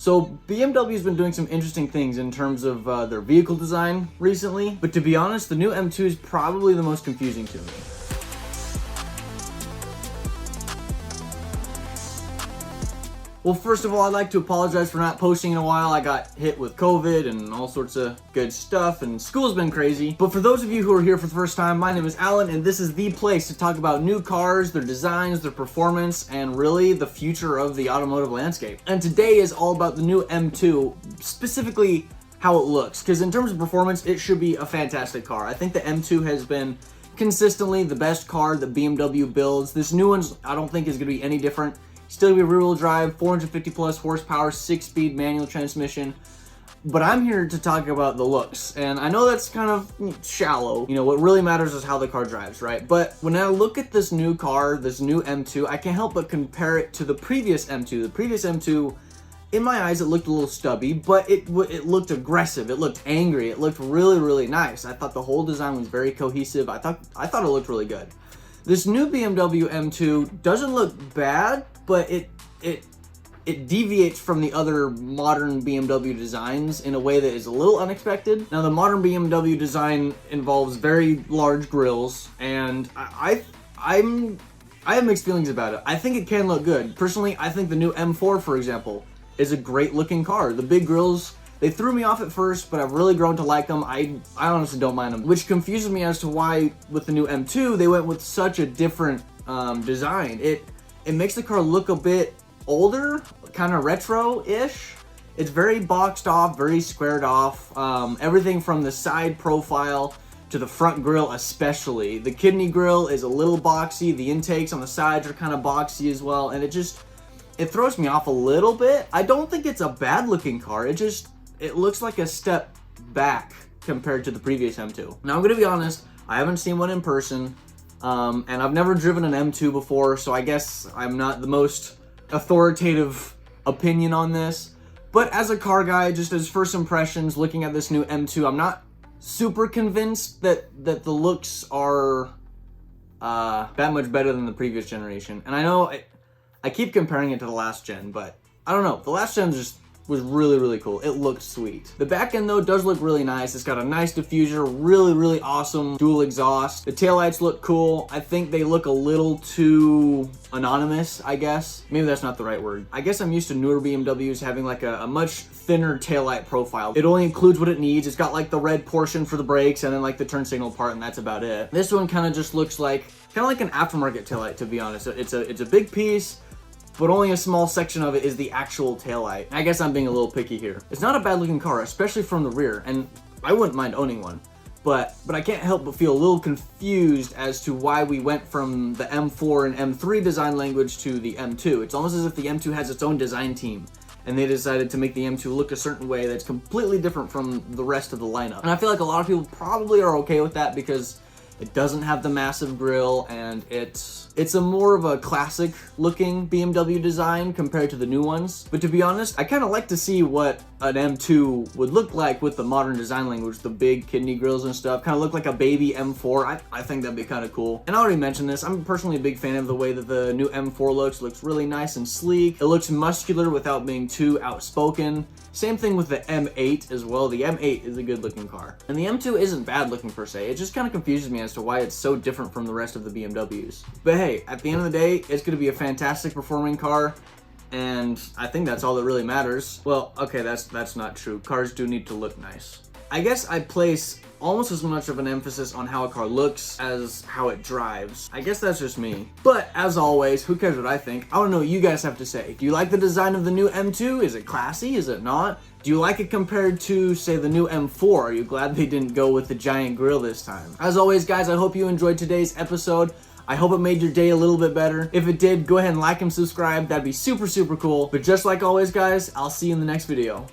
So BMW's been doing some interesting things in terms of their vehicle design recently, but to be honest, the new M2 is probably the most confusing to me. Well, first of all, I'd like to apologize for not posting in a while. I got hit with COVID and all sorts of good stuff, and school's been crazy. But for those of you who are here for the first time, my name is Alan, and this is the place to talk about new cars, their designs, their performance, and really the future of the automotive landscape. And today is all about the new M2, specifically how it looks, because in terms of performance, it should be a fantastic car. I think the M2 has been consistently the best car that BMW builds. This new one, I don't think is going to be any different. Still be rear-wheel drive, 450 plus horsepower, 6-speed manual transmission. But I'm here to talk about the looks, and I know that's kind of shallow. You know, what really matters is how the car drives, right? But when I look at this new car, this new M2, I can't help but compare it to the previous M2. The previous M2, in my eyes, it looked a little stubby, but it looked aggressive. It looked angry. It looked really, really nice. I thought the whole design was very cohesive. I thought it looked really good. This new BMW M2 doesn't look bad, but it deviates from the other modern BMW designs in a way that is a little unexpected. Now, the modern BMW design involves very large grills, and I have mixed feelings about it. I think it can look good. Personally, I think the new M4, for example, is a great looking car. The big grills, they threw me off at first, but I've really grown to like them. I honestly don't mind them, which confuses me as to why with the new M2 they went with such a different design. It makes the car look a bit older, kind of retro-ish. It's very boxed off, very squared off. Everything from the side profile to the front grille especially. The kidney grille is a little boxy. The intakes on the sides are kind of boxy as well. And it throws me off a little bit. I don't think it's a bad looking car. It looks like a step back compared to the previous M2. Now, I'm gonna be honest, I haven't seen one in person. And I've never driven an M2 before, so I guess I'm not the most authoritative opinion on this. But as a car guy, just as first impressions, looking at this new M2, I'm not super convinced that the looks are that much better than the previous generation. And I know I keep comparing it to the last gen, but I don't know. The last gen was really, really cool. It looked sweet. The back end though does look really nice. It's got a nice diffuser, really, really awesome dual exhaust. The taillights look cool. I think they look a little too anonymous, I guess. Maybe that's not the right word. I guess I'm used to newer BMWs having like a much thinner taillight profile. It only includes what it needs. It's got like the red portion for the brakes and then like the turn signal part, and that's about it. This one kind of just looks like an aftermarket taillight, to be honest. It's a big piece, but only a small section of it is the actual taillight. I guess I'm being a little picky here. It's not a bad looking car, especially from the rear, and I wouldn't mind owning one. But I can't help but feel a little confused as to why we went from the M4 and M3 design language to the M2. It's almost as if the M2 has its own design team, and they decided to make the M2 look a certain way that's completely different from the rest of the lineup. And I feel like a lot of people probably are okay with that because it doesn't have the massive grille, and it's a more of a classic looking BMW design compared to the new ones. But to be honest, I kind of like to see what an M2 would look like with the modern design language, the big kidney grills and stuff. Kind of look like a baby M4. I think that'd be kind of cool. And I already mentioned this, I'm personally a big fan of the way that the new M4 looks. It looks really nice and sleek. It looks muscular without being too outspoken. Same thing with the M8 as well. The M8 is a good looking car. And the M2 isn't bad looking per se. It just kind of confuses me as to why it's so different from the rest of the BMWs. But hey, at the end of the day, it's going to be a fantastic performing car, and I think that's all that really matters. Well, okay, that's not true. Cars do need to look nice. I guess I place almost as much of an emphasis on how a car looks as how it drives. I guess that's just me. But as always, who cares what I think? I want to know what you guys have to say. Do you like the design of the new M2? Is it classy? Is it not? Do you like it compared to, say, the new M4? Are you glad they didn't go with the giant grille this time? As always, guys, I hope you enjoyed today's episode. I hope it made your day a little bit better. If it did, go ahead and like and subscribe. That'd be super, super cool. But just like always, guys, I'll see you in the next video.